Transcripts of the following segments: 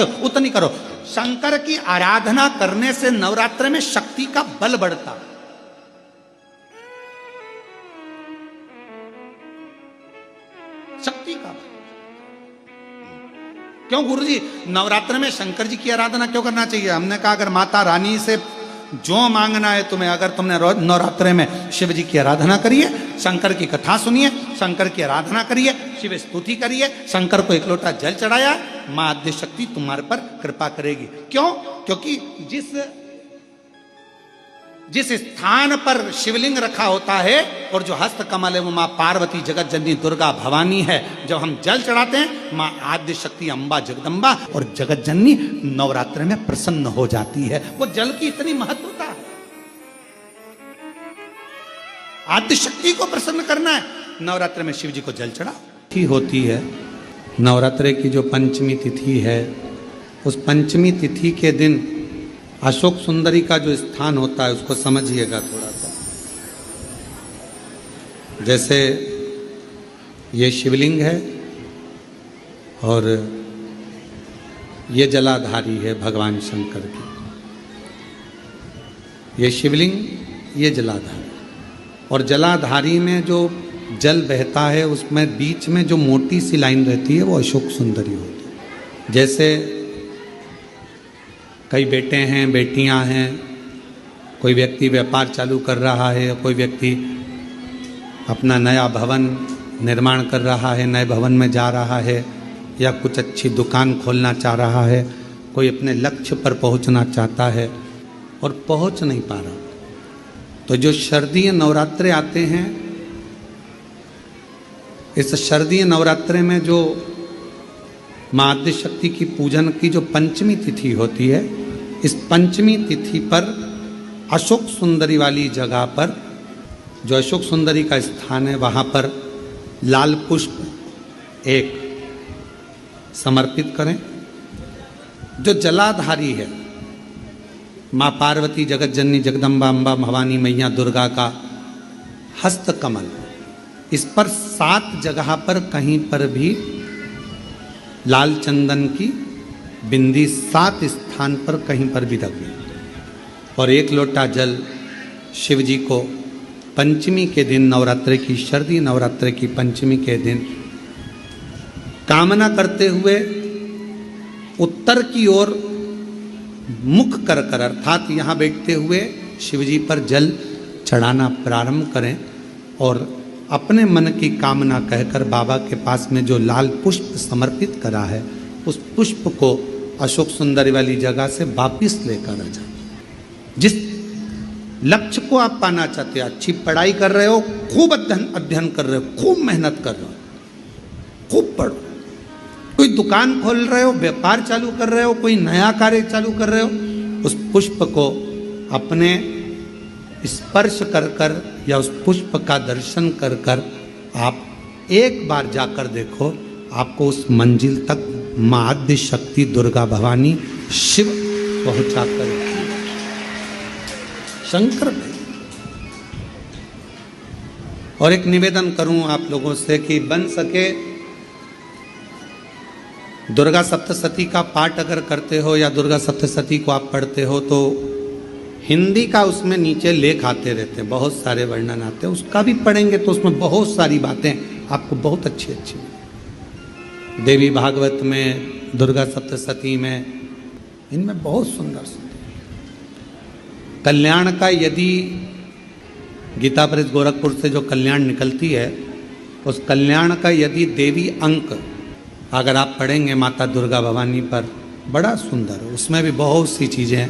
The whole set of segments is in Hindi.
करते हो उतनी करो। शंकर की आराधना करने से नवरात्र में शक्ति का बल बढ़ता। शक्ति का बल। क्यों गुरुजी नवरात्र में शंकर जी की आराधना क्यों करना चाहिए? हमने कहा अगर माता रानी से जो मांगना है तुम्हें, अगर तुमने नवरात्रे में शिव जी की आराधना करिए, शंकर की कथा सुनिए, शंकर की आराधना करिए, शिव स्तुति करिए, शंकर को एक लोटा जल चढ़ाया, मां आद्य शक्ति तुम्हारे पर कृपा करेगी। क्यों? क्योंकि जिस स्थान पर शिवलिंग रखा होता है और जो हस्त कमल है वो मां पार्वती जगत जननी दुर्गा भवानी है। जब हम जल चढ़ाते हैं मां आद्य शक्ति अम्बा जगदम्बा और जगत जननी नवरात्र में प्रसन्न हो जाती है। वो जल की इतनी महत्वता है। आद्य शक्ति को प्रसन्न करना है, नवरात्र में शिव जी को जल चढ़ा होती है। नवरात्र की जो पंचमी तिथि है, उस पंचमी तिथि के दिन अशोक सुंदरी का जो स्थान होता है उसको समझिएगा थोड़ा सा। जैसे ये शिवलिंग है और ये जलाधारी है भगवान शंकर की। ये शिवलिंग, ये जलाधारी, और जलाधारी में जो जल बहता है उसमें बीच में जो मोटी सी लाइन रहती है वो अशोक सुंदरी होती है। जैसे कई बेटे हैं, बेटियां हैं, कोई व्यक्ति व्यापार चालू कर रहा है, कोई व्यक्ति अपना नया भवन निर्माण कर रहा है, नए भवन में जा रहा है, या कुछ अच्छी दुकान खोलना चाह रहा है, कोई अपने लक्ष्य पर पहुंचना चाहता है और पहुंच नहीं पा रहा। तो जो शारदीय नवरात्रे आते हैं, इस शारदीय नवरात्रे में जो मां आद्य शक्ति की पूजन की जो पंचमी तिथि होती है, इस पंचमी तिथि पर अशोक सुंदरी वाली जगह पर, जो अशोक सुंदरी का स्थान है, वहाँ पर लाल पुष्प एक समर्पित करें। जो जलाधारी है माँ पार्वती जगत जननी जगदम्बा अम्बा भवानी मैया दुर्गा का हस्त कमल, इस पर 7 जगह पर कहीं पर भी लाल चंदन की बिंदी 7 स्थान पर कहीं पर भी रख दें, और 1 लोटा जल शिव जी को पंचमी के दिन, नवरात्रि की शारदीय नवरात्रि की पंचमी के दिन कामना करते हुए उत्तर की ओर मुख कर कर, अर्थात यहाँ बैठते हुए शिव जी पर जल चढ़ाना प्रारंभ करें और अपने मन की कामना कहकर बाबा के पास में जो लाल पुष्प समर्पित करा है उस पुष्प को अशोक सुंदरी वाली जगह से वापिस लेकर आ जाए। जिस लक्ष्य को आप पाना चाहते हो, अच्छी पढ़ाई कर रहे हो, खूब अध्ययन कर रहे हो, खूब मेहनत कर रहे हो, खूब पढ़ो, कोई दुकान खोल रहे हो, व्यापार चालू कर रहे हो, कोई नया कार्य चालू कर रहे हो, उस पुष्प को अपने स्पर्श कर कर या उस पुष्प का दर्शन कर कर आप एक बार जाकर देखो, आपको उस मंजिल तक मां आद्य शक्ति दुर्गा भवानी शिव पहुंचा कर शंकर भाई। और एक निवेदन करूं आप लोगों से कि बन सके दुर्गा सप्तशती का पाठ अगर करते हो या दुर्गा सप्तशती को आप पढ़ते हो तो हिंदी का उसमें नीचे लेख आते रहते हैं, बहुत सारे वर्णन आते हैं, उसका भी पढ़ेंगे तो उसमें बहुत सारी बातें आपको बहुत अच्छी अच्छी देवी भागवत में, दुर्गा सप्तशती में, इनमें बहुत सुंदर सुंदर कल्याण का, यदि गीता प्रेस गोरखपुर से जो कल्याण निकलती है उस कल्याण का यदि देवी अंक अगर आप पढ़ेंगे माता दुर्गा भवानी पर, बड़ा सुंदर, उसमें भी बहुत सी चीज़ें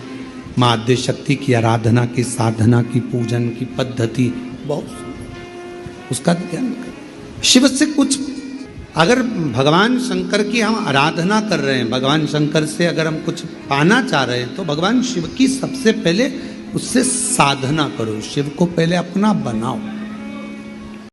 माँ आद्य शक्ति की आराधना की, साधना की, पूजन की पद्धति बहुत सुंदर, उसका ध्यान करें। शिव से कुछ अगर भगवान शंकर की हम आराधना कर रहे हैं, भगवान शंकर से अगर हम कुछ पाना चाह रहे हैं तो भगवान शिव की सबसे पहले उससे साधना करो, शिव को पहले अपना बनाओ।